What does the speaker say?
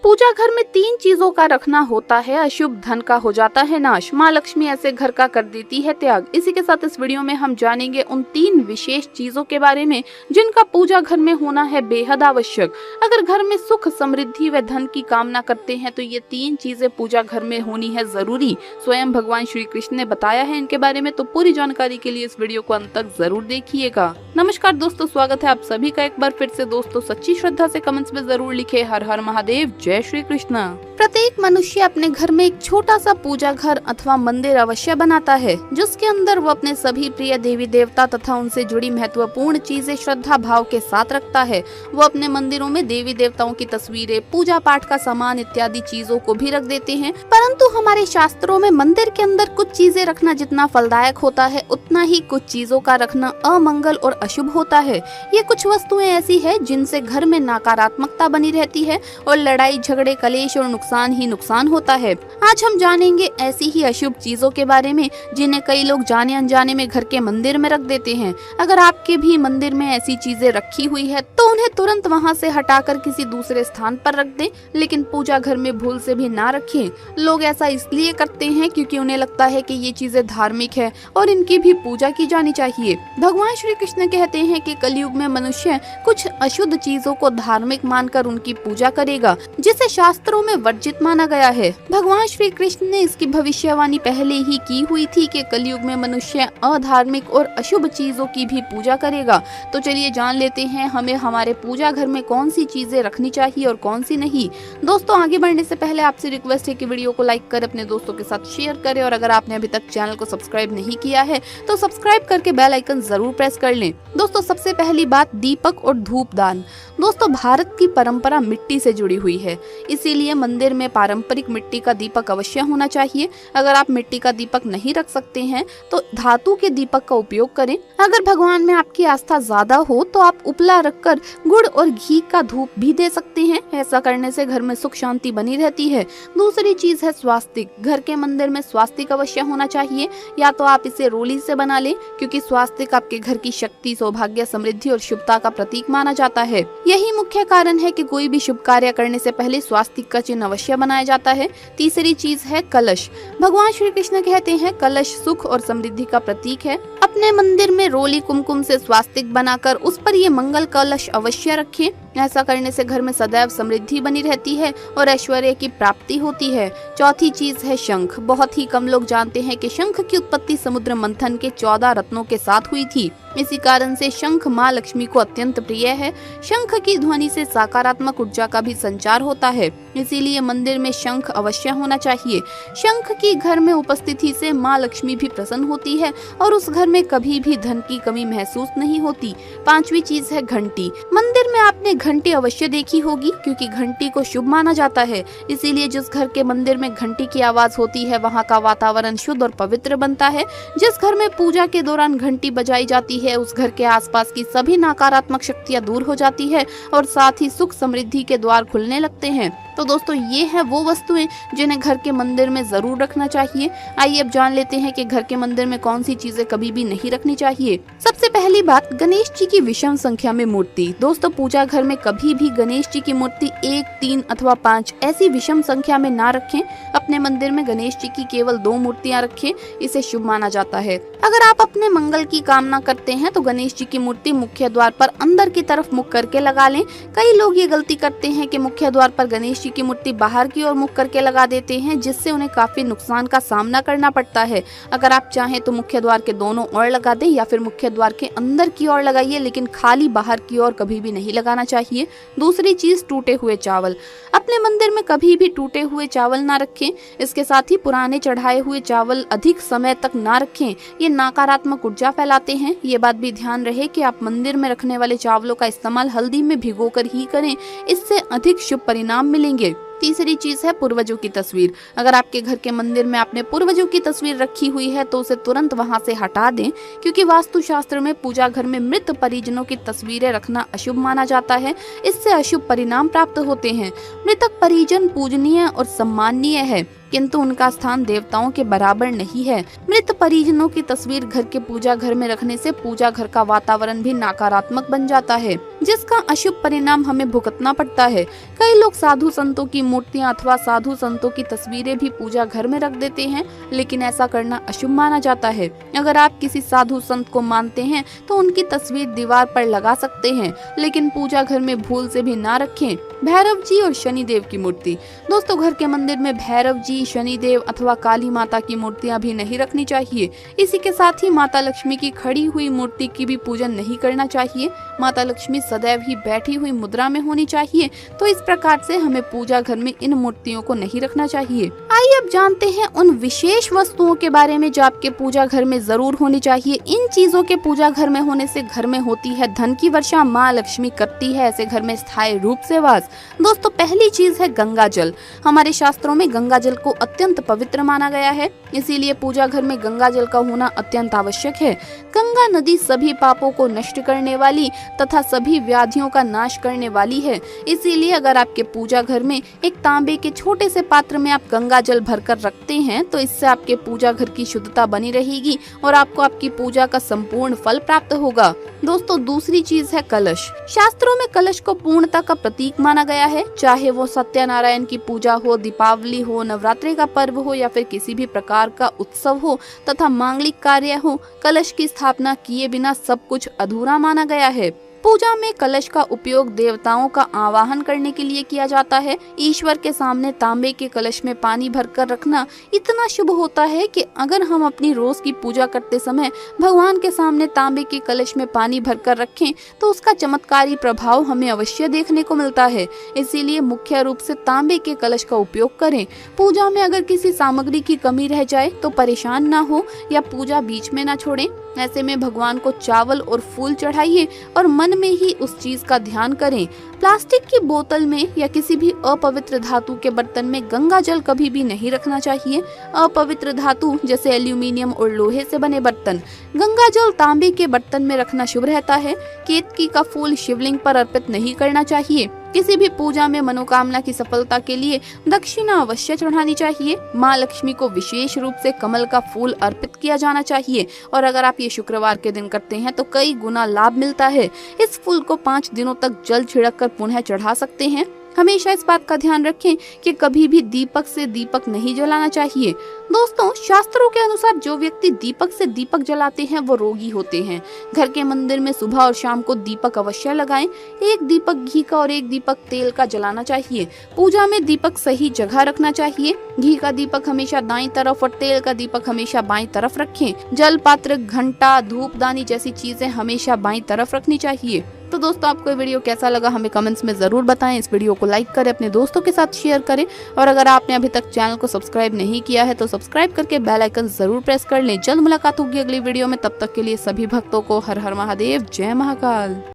पूजा घर में 3 चीजों का रखना होता है अशुभ, धन का हो जाता है नाश, माँ लक्ष्मी ऐसे घर का कर देती है त्याग। इसी के साथ इस वीडियो में हम जानेंगे उन 3 विशेष चीजों के बारे में जिनका पूजा घर में होना है बेहद आवश्यक। अगर घर में सुख, समृद्धि व धन की कामना करते हैं तो ये 3 चीजें पूजा घर में होनी है जरूरी। स्वयं भगवान श्री कृष्ण ने बताया है इनके बारे में, तो पूरी जानकारी के लिए इस वीडियो को अंत तक जरूर देखिएगा। नमस्कार दोस्तों, स्वागत है आप सभी का एक बार फिर से। दोस्तों सच्ची श्रद्धा से कमेंट्स में जरूर लिखे हर हर महादेव, जय श्री कृष्ण। प्रत्येक मनुष्य अपने घर में एक छोटा सा पूजा घर अथवा मंदिर अवश्य बनाता है, जिसके अंदर वो अपने सभी प्रिय देवी देवता तथा उनसे जुड़ी महत्वपूर्ण चीजें श्रद्धा भाव के साथ रखता है। वो अपने मंदिरों में देवी देवताओं की तस्वीरें, पूजा पाठ का सामान इत्यादि चीजों को भी रख देते हैं। परंतु हमारे शास्त्रों में मंदिर के अंदर कुछ चीजें रखना जितना फलदायक होता है, उतना ही कुछ चीजों का रखना अमंगल और अशुभ होता है। ये कुछ वस्तुएं ऐसी है जिनसे घर में नकारात्मकता बनी रहती है और लड़ाई झगड़े, कलेश और नुकसान ही नुकसान होता है। आज हम जानेंगे ऐसी ही अशुभ चीजों के बारे में जिन्हें कई लोग जाने अनजाने में घर के मंदिर में रख देते हैं। अगर आपके भी मंदिर में ऐसी चीजें रखी हुई है तो उन्हें तुरंत वहां से हटाकर किसी दूसरे स्थान पर रख दें, लेकिन पूजा घर में भूल से भी ना रखें। लोग ऐसा इसलिए करते हैं क्योंकि उन्हें लगता है कि ये चीजें धार्मिक है और इनकी भी पूजा की जानी चाहिए। भगवान श्री कृष्ण कहते हैं कि कलयुग में मनुष्य कुछ अशुद्ध चीजों को धार्मिक मानकर उनकी पूजा करेगा, जिसे शास्त्रों में वर्जित माना गया है। भगवान श्री कृष्ण ने इसकी भविष्यवाणी पहले ही की हुई थी कि कलयुग में मनुष्य अधार्मिक और अशुभ चीजों की भी पूजा करेगा। तो चलिए जान लेते हैं हमें हमारे पूजा घर में कौन सी चीजें रखनी चाहिए और कौन सी नहीं। दोस्तों आगे बढ़ने से पहले आपसे रिक्वेस्ट है कि वीडियो को लाइक कर अपने दोस्तों के साथ शेयर करें, और अगर आपने अभी तक चैनल को सब्सक्राइब नहीं किया है तो सब्सक्राइब करके बेल आइकन जरूर प्रेस कर लें। दोस्तों सबसे पहली बात, दीपक और धूप दान। दोस्तों भारत की परंपरा मिट्टी से जुड़ी हुई है, इसीलिए मंदिर में पारंपरिक मिट्टी का दीपक अवश्य होना चाहिए। अगर आप मिट्टी का दीपक नहीं रख सकते हैं तो धातु के दीपक का उपयोग करें। अगर भगवान में आपकी आस्था ज्यादा हो तो आप उपला रखकर गुड़ और घी का धूप भी दे सकते हैं। ऐसा करने से घर में सुख शांति बनी रहती है। दूसरी चीज है स्वास्तिक। घर के मंदिर में स्वास्तिक अवश्य होना चाहिए, या तो आप इसे रोली से बना लें, क्योंकि स्वास्तिक आपके घर की शक्ति, सौभाग्य, समृद्धि और शुभता का प्रतीक माना जाता है। यही मुख्य कारण है कि कोई भी शुभ कार्य करने से पहले स्वास्तिक का चिन्ह अवश्य बनाया जाता है। तीसरी चीज है कलश। भगवान श्री कृष्ण कहते हैं कलश सुख और समृद्धि का प्रतीक है। अपने मंदिर में रोली कुमकुम से स्वास्तिक बनाकर उस पर ये मंगल कलश अवश्य रखें। ऐसा करने से घर में सदैव समृद्धि बनी रहती है और ऐश्वर्य की प्राप्ति होती है। चौथी चीज है शंख। बहुत ही कम लोग जानते हैं कि शंख की उत्पत्ति समुद्र मंथन के 14 रत्नों के साथ हुई थी। इसी कारण से शंख माँ लक्ष्मी को अत्यंत प्रिय है। शंख की ध्वनि से सकारात्मक ऊर्जा का भी संचार होता है, इसीलिए मंदिर में शंख अवश्य होना चाहिए। शंख की घर में उपस्थिति से माँ लक्ष्मी भी प्रसन्न होती है और उस घर में कभी भी धन की कमी महसूस नहीं होती। पांचवी चीज है घंटी। मंदिर में आपने घंटी अवश्य देखी होगी, क्योंकि घंटी को शुभ माना जाता है। इसीलिए जिस घर के मंदिर में घंटी की आवाज होती है वहाँ का वातावरण शुद्ध और पवित्र बनता है। जिस घर में पूजा के दौरान घंटी बजाई जाती है उस घर के आसपास की सभी नकारात्मक शक्तियां दूर हो जाती है और साथ ही सुख समृद्धि के द्वार खुलने लगते हैं। तो दोस्तों ये है वो वस्तुएं जिन्हें घर के मंदिर में जरूर रखना चाहिए। आइए अब जान लेते हैं कि घर के मंदिर में कौन सी चीजें कभी भी नहीं रखनी चाहिए। सबसे पहली बात, गणेश जी की विषम संख्या में मूर्ति। दोस्तों पूजा घर में कभी भी गणेश जी की मूर्ति 1, 3 अथवा 5 ऐसी विषम संख्या में ना रखें। अपने मंदिर में गणेश जी की केवल 2 मूर्तियां रखें, इसे शुभ माना जाता है। अगर आप अपने मंगल की कामना करते हैं तो गणेश जी की मूर्ति मुख्य द्वार पर अंदर की तरफ मुख करके लगा लें। कई लोग ये गलती करते हैं कि मुख्य द्वार पर गणेश की मूर्ति बाहर की ओर मुख करके लगा देते हैं, जिससे उन्हें काफी नुकसान का सामना करना पड़ता है। अगर आप चाहें तो मुख्य द्वार के दोनों ओर लगा दें या फिर मुख्य द्वार के अंदर की ओर लगाइए, लेकिन खाली बाहर की ओर कभी भी नहीं लगाना चाहिए। दूसरी चीज, टूटे हुए चावल। अपने मंदिर में कभी भी टूटे हुए चावल ना रखें। इसके साथ ही पुराने चढ़ाए हुए चावल अधिक समय तक ना रखें, ये नकारात्मक ऊर्जा फैलाते हैं। ये बात भी ध्यान रहे कि आप मंदिर में रखने वाले चावलों का इस्तेमाल हल्दी में भिगोकर ही करें, इससे अधिक शुभ परिणाम मिलेंगे। तीसरी चीज है पूर्वजों की तस्वीर। अगर आपके घर के मंदिर में आपने पूर्वजों की तस्वीर रखी हुई है तो उसे तुरंत वहां से हटा दें, क्योंकि वास्तुशास्त्र में पूजा घर में मृत परिजनों की तस्वीरें रखना अशुभ माना जाता है। इससे अशुभ परिणाम प्राप्त होते हैं। मृतक परिजन पूजनीय और सम्माननीय है। किंतु उनका स्थान देवताओं के बराबर नहीं है। मृत परिजनों की तस्वीर घर के पूजा घर में रखने से पूजा घर का वातावरण भी नकारात्मक बन जाता है, जिसका अशुभ परिणाम हमें भुगतना पड़ता है। कई लोग साधु संतों की मूर्तियां अथवा साधु संतों की तस्वीरें भी पूजा घर में रख देते हैं, लेकिन ऐसा करना अशुभ माना जाता है। अगर आप किसी साधु संत को मानते हैं तो उनकी तस्वीर दीवार पर लगा सकते हैं, लेकिन पूजा घर में भूल से भी ना रखें। भैरव जी और शनिदेव की मूर्ति। दोस्तों, घर के मंदिर में भैरव जी, शनिदेव अथवा काली माता की मूर्तियां भी नहीं रखनी चाहिए। इसी के साथ ही माता लक्ष्मी की खड़ी हुई मूर्ति की भी पूजन नहीं करना चाहिए। माता लक्ष्मी सदैव ही बैठी हुई मुद्रा में होनी चाहिए, तो इस प्रकार से हमें पूजा घर में इन मूर्तियों को नहीं रखना चाहिए। आइए अब जानते हैं उन विशेष वस्तुओं के बारे में जो आपके पूजा घर में जरूर होनी चाहिए। इन चीजों के पूजा घर में होने से घर में होती है धन की वर्षा, माँ लक्ष्मी करती है ऐसे घर में स्थायी रूप से वास। दोस्तों, पहली चीज है गंगा जल। हमारे शास्त्रों में गंगा जल को अत्यंत पवित्र माना गया है, इसीलिए पूजा घर में गंगा जल का होना अत्यंत आवश्यक है। गंगा नदी सभी पापों को नष्ट करने वाली तथा सभी व्याधियों का नाश करने वाली है। इसीलिए अगर आपके पूजा घर में एक तांबे के छोटे से पात्र में आप गंगा जल भरकर रखते हैं तो इससे आपके पूजा घर की शुद्धता बनी रहेगी और आपको आपकी पूजा का संपूर्ण फल प्राप्त होगा। दोस्तों, दूसरी चीज है कलश। शास्त्रों में कलश को पूर्णता का प्रतीक माना गया है। चाहे वो सत्यनारायण की पूजा हो, दीपावली हो, नवरात्रि का पर्व हो या फिर किसी भी प्रकार का उत्सव हो तथा मांगलिक कार्य हो, कलश की स्थापना किए बिना सब कुछ अधूरा माना गया है। पूजा में कलश का उपयोग देवताओं का आवाहन करने के लिए किया जाता है। ईश्वर के सामने तांबे के कलश में पानी भरकर रखना इतना शुभ होता है कि अगर हम अपनी रोज की पूजा करते समय भगवान के सामने तांबे के कलश में पानी भरकर रखें तो उसका चमत्कारी प्रभाव हमें अवश्य देखने को मिलता है। इसीलिए मुख्य रूप से तांबे के कलश का उपयोग करें। पूजा में अगर किसी सामग्री की कमी रह जाए तो परेशान ना हो या पूजा बीच में ना छोड़ें। ऐसे में भगवान को चावल और फूल चढ़ाइए और मन में ही उस चीज का ध्यान करें। प्लास्टिक की बोतल में या किसी भी अपवित्र धातु के बर्तन में गंगा जल कभी भी नहीं रखना चाहिए। अपवित्र धातु जैसे एल्यूमिनियम और लोहे से बने बर्तन, गंगा जल तांबे के बर्तन में रखना शुभ रहता है। केतकी का फूल शिवलिंग पर अर्पित नहीं करना चाहिए। किसी भी पूजा में मनोकामना की सफलता के लिए दक्षिणा अवश्य चढ़ानी चाहिए। माँ लक्ष्मी को विशेष रूप से कमल का फूल अर्पित किया जाना चाहिए और अगर आप ये शुक्रवार के दिन करते हैं तो कई गुना लाभ मिलता है। इस फूल को 5 दिनों तक जल छिड़क कर पुनः चढ़ा सकते हैं। हमेशा इस बात का ध्यान रखें कि कभी भी दीपक से दीपक नहीं जलाना चाहिए। दोस्तों, शास्त्रों के अनुसार जो व्यक्ति दीपक से दीपक जलाते हैं वो रोगी होते हैं। घर के मंदिर में सुबह और शाम को दीपक अवश्य लगाएं। एक दीपक घी का और एक दीपक तेल का जलाना चाहिए। पूजा में दीपक सही जगह रखना चाहिए। घी का दीपक हमेशा दाईं तरफ और तेल का दीपक हमेशा बाईं तरफ रखें। जल पात्र, घंटा, धूपदानी जैसी चीजें हमेशा बाईं तरफ रखनी चाहिए। तो दोस्तों, आपको ये वीडियो कैसा लगा हमें कमेंट्स में जरूर बताएं। इस वीडियो को लाइक करें, अपने दोस्तों के साथ शेयर करें और अगर आपने अभी तक चैनल को सब्सक्राइब नहीं किया है तो सब्सक्राइब करके बेल आइकन जरूर प्रेस कर लें। जल्द मुलाकात होगी अगली वीडियो में, तब तक के लिए सभी भक्तों को हर हर महादेव, जय महाकाल।